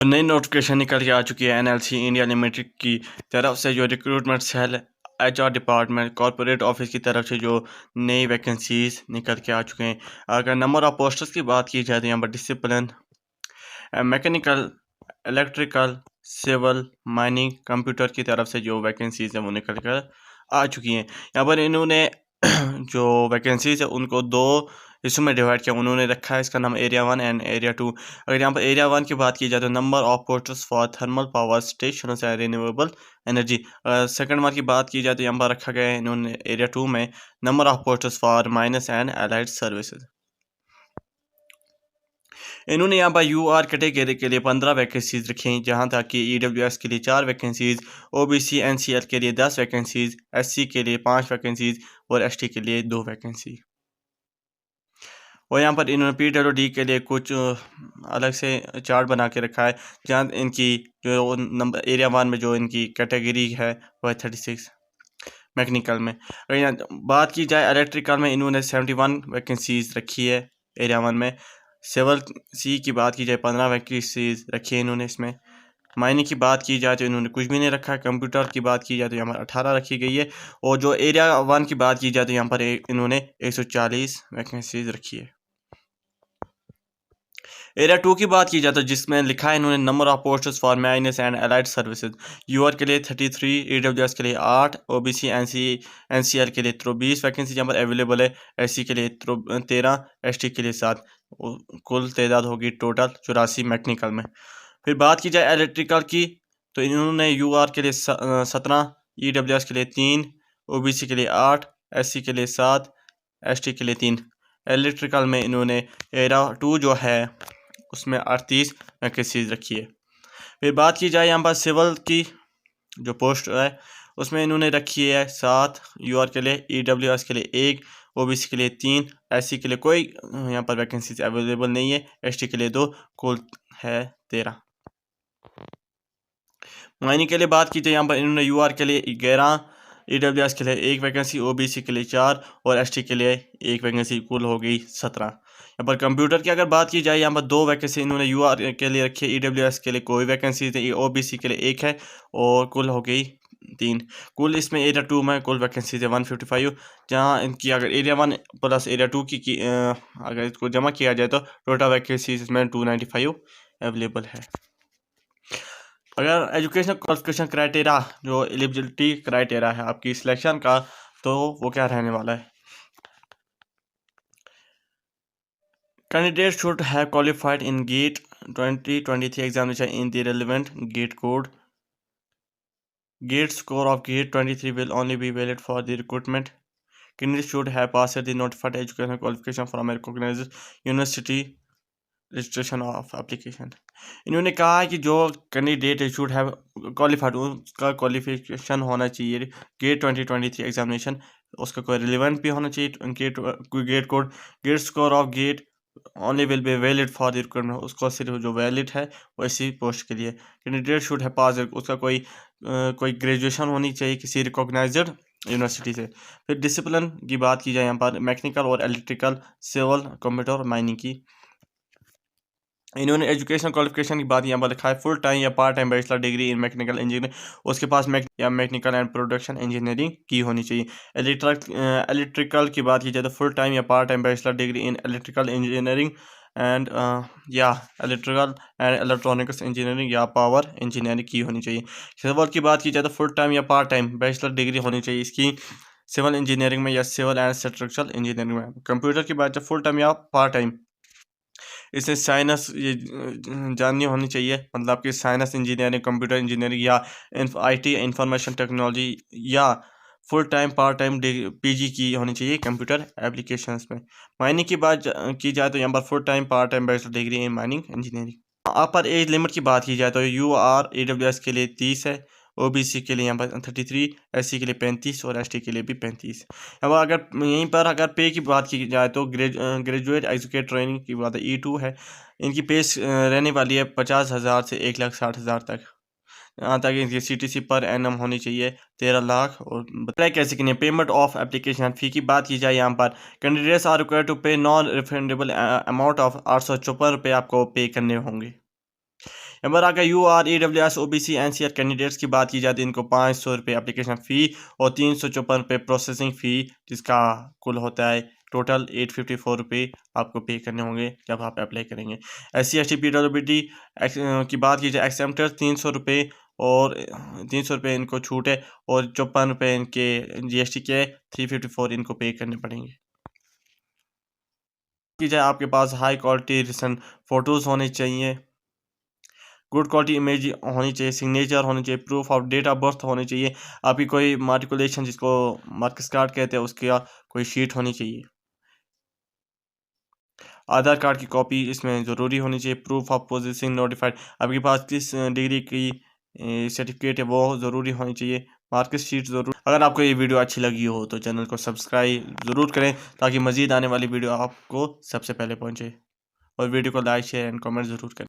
नई नोटिफिकेशन निकल के आ चुकी है एनएलसी इंडिया लिमिटेड की तरफ से जो recruitment cell HR department corporate office की तरफ से जो नई वैकेंसीज निकल के आ चुके हैं। अगर नंबर ऑफ पोस्टर्स की बात की जाए तो यहाँ पर discipline, mechanical, electrical, civil, mining, computer की तरफ से जो वैकेंसीज हैं वो निकल कर आ चुकी हैं। यहाँ पर इन्होंने जो वैकेंसीज है उनको दो हिस्सों में डिवाइड किया। उन्होंने रखा है इसका नाम एरिया 1 एंड एरिया 2। अगर यहाँ पर एरिया 1 की बात की जाए तो number of posters for thermal power station and renewable energy. Second one की बात की जाए तो यहाँ पर रखा गया है इन्होंने एरिया 2 में number of posters for mines and allied services. इन्होंने यहाँ पर यूआर कैटेगरी के लिए 15 वैकेंसीज रखी हैं, जहाँ तक कि ईडब्ल्यूएस के लिए 4 वैकेंसीज, ओबीसी एनसीएल के लिए 10 वैकेंसीज, एससी के लिए 5 वैकेंसीज और एसटी के लिए 2 वैकेंसी। और यहाँ पर इन्होंने पीडब्ल्यूडी के लिए कुछ अलग से चार्ट बना के रखा है, जहाँ इनकी जो नंबर एरिया 1 में जो इनकी कैटेगरी है वह है 36 मैकेनिकल में। अगर यहाँ बात की जाए इलेक्ट्रिकल में इन्होंने 71 वैकेंसीज रखी है एरिया 1 में। सिविल सी की बात की जाए 15 वैकेंसीज रखी है इन्होंने इसमें। माइनिंग की बात की जाए तो इन्होंने कुछ भी नहीं रखा है। कंप्यूटर की बात की जाए तो यहाँ पर 18 रखी गई है। और जो एरिया 1 की बात की जाए तो यहाँ पर इन्होंने 140 वैकेंसीज रखी है। एरिया 2 की बात की जाए तो जिसमें लिखा है इन्होंने number of posts for mines and allied services. UR के लिए 33, ईडब्ल्यूएस के लिए 8, ओबीसी एनसीएल के लिए 20 वैकेंसी यहाँ पर अवेलेबल है। एससी के लिए 13, एसटी के लिए 7। कुल तादाद होगी टोटल 84 मैकेनिकल में। फिर बात की जाए इलेक्ट्रिकल की तो इन्होंने यूआर के लिए 17, ईडब्ल्यूएस के लिए 3, ओबीसी के लिए 8, एससी के लिए 7, एसटी के लिए 3। इलेक्ट्रिकल में इन्होंने एरिया 2 जो है उसमें 38 वैकेंसीज रखी है। फिर बात की जाए यहाँ पर सिविल की जो पोस्ट है उसमें इन्होंने रखी है 7, यूआर के लिए, ईडब्ल्यूएस के लिए 1, ओबीसी के लिए 3, एससी के लिए कोई यहाँ पर वैकेंसीज अवेलेबल नहीं है, एसटी के लिए 2, कुल है 13। माइनिंग के लिए बात की जाए यहाँ पर इन्होंने यूआर के लिए 11, ईडब्ल्यूएस के लिए 1 वैकेंसी, ओबीसी के लिए 4 और एसटी के लिए 1 वैकेंसी, कुल हो गई 17। यहाँ पर कंप्यूटर की अगर बात की जाए यहाँ पर 2 वैकेंसी इन्होंने यूआर के लिए रखी है, ईडब्ल्यूएस के लिए कोई वैकेंसी नहीं, ओबीसी के लिए 1 है और कुल हो गई 3। कुल इसमें एरिया 2 में कुल वैकेंसीज है 155, जहाँ इनकी अगर एरिया 1 प्लस एरिया 2 की अगर इसको जमा किया जाए तो टोटल वैकेंसीज इसमें 295 अवेलेबल है। अगर एजुकेशन क्वालिफिकेशन क्राइटेरिया जो एलिजिबिलिटी क्राइटेरिया है आपकी सिलेक्शन का, तो वो क्या रहने वाला है। Candidate should have qualified in GATE 2023 examination in the relevant GATE code. Gate score of Gate 23 will only be valid for the recruitment. Candidates should have passed the notified educational qualification from a recognized university registration of application. इन्होंने कहा है कि जो candidate should have qualified उसका qualification होना चाहिए gate 2023 examination, उसका कोई रिलेवेंट भी होना चाहिए GATE code. GATE score of GATE only will be valid for the requirement, उसको सिर्फ जो वैलिड है वो इसी पोस्ट के लिए। कैंडिडेट शुड हैव पास, उसका कोई ग्रेजुएशन होनी चाहिए किसी रिकॉग्नाइज्ड यूनिवर्सिटी से। फिर डिसिप्लिन की बात की जाए यहाँ पर मैकेनिकल और इलेक्ट्रिकल, सिविल, कंप्यूटर और माइनिंग की। इन्होंने एजुकेशन क्वालिफिकेशन की बात यहाँ पर लिखा है फुल टाइम या part time bachelor degree in mechanical engineering, उसके पास या मैकेनिकल एंड प्रोडक्शन इंजीनियरिंग की होनी चाहिए। इलेक्ट्रिकल की बात की जाए तो फुल टाइम या part time bachelor degree in electrical engineering and या इलेक्ट्रिकल एंड इलेक्ट्रॉनिक्स इंजीनियरिंग या पावर इंजीनियरिंग की होनी चाहिए। सिविल की बात की जाए तो फुल टाइम या पार्ट टाइम बैचलर डिग्री होनी चाहिए इसकी सिविल इंजीनियरिंग में या सिविल एंड स्ट्रक्चरल इंजीनियरिंग में। कंप्यूटर की बात फुल टाइम या पार्ट टाइम, इसे साइंस ये जाननी होनी चाहिए, मतलब आपकी साइंस इंजीनियरिंग, कंप्यूटर इंजीनियरिंग या आईटी इंफॉर्मेशन टेक्नोलॉजी या full time part time PG की होनी चाहिए कंप्यूटर एप्लीकेशंस में। माइनिंग की बात की जाए तो यहाँ पर full time part time bachelor degree in mining engineering. यहाँ पर एज लिमिट की बात की जाए तो यूआर ईडब्ल्यूएस के लिए 30 है, ओबीसी के लिए यहाँ पर 33, एससी के लिए 35 और एसटी के लिए भी 35। अब अगर यहीं पर अगर पे की बात की जाए तो ग्रेजुएट एजुकेट ट्रेनिंग की बात है E2 है, इनकी पे रहने वाली है 50,000 से 1,60,000 तक। यहाँ तक इनकी CTC पर एनम होनी चाहिए 13 लाख। और अप्लाई कैसे करनी है, पेमेंट ऑफ एप्लीकेशन फ़ी की बात की जाए यहाँ पर कैंडिडेट्स आर रिक्वायर्ड टू पे नॉन रिफंडेबल अमाउंट ऑफ 854 रुपये आपको पे करने होंगे। नंबर आगे UR EWS OBC NCR candidates की बात की जाती है, इनको 500 रुपये एप्लीकेशन फ़ी और 354 रुपये प्रोसेसिंग फ़ी, जिसका कुल होता है टोटल 854 रुपये आपको पे करने होंगे जब आप अप्लाई करेंगे। SC ST PWD की बात की जाए, एक्सेप्टर्स 300 रुपये और 300 रुपये इनको छूट है और 54 रुपये इनके GST के 354 इनको पे करने पड़ेंगे। की जाए आपके पास हाई क्वालिटी रिसेंट फ़ोटोज़ होने चाहिए, गुड क्वालिटी इमेज होनी चाहिए, सिग्नेचर होनी चाहिए, proof of date of birth होनी चाहिए, आपकी कोई मार्टिकुलेशन जिसको मार्क्स कार्ड कहते हैं उसकी कोई शीट होनी चाहिए, आधार कार्ड की कॉपी इसमें ज़रूरी होनी चाहिए, प्रूफ ऑफ पोजेसिंग नोटिफाइड, आपके पास किस डिग्री की सर्टिफिकेट है वो ज़रूरी होनी चाहिए, मार्क्स शीट ज़रूर। अगर आपको ये वीडियो अच्छी लगी हो तो चैनल को सब्सक्राइब ज़रूर करें ताकि मज़ीद आने वाली वीडियो आपको सबसे पहले पहुँचे, और वीडियो को लाइक शेयर एंड कमेंट ज़रूर करें।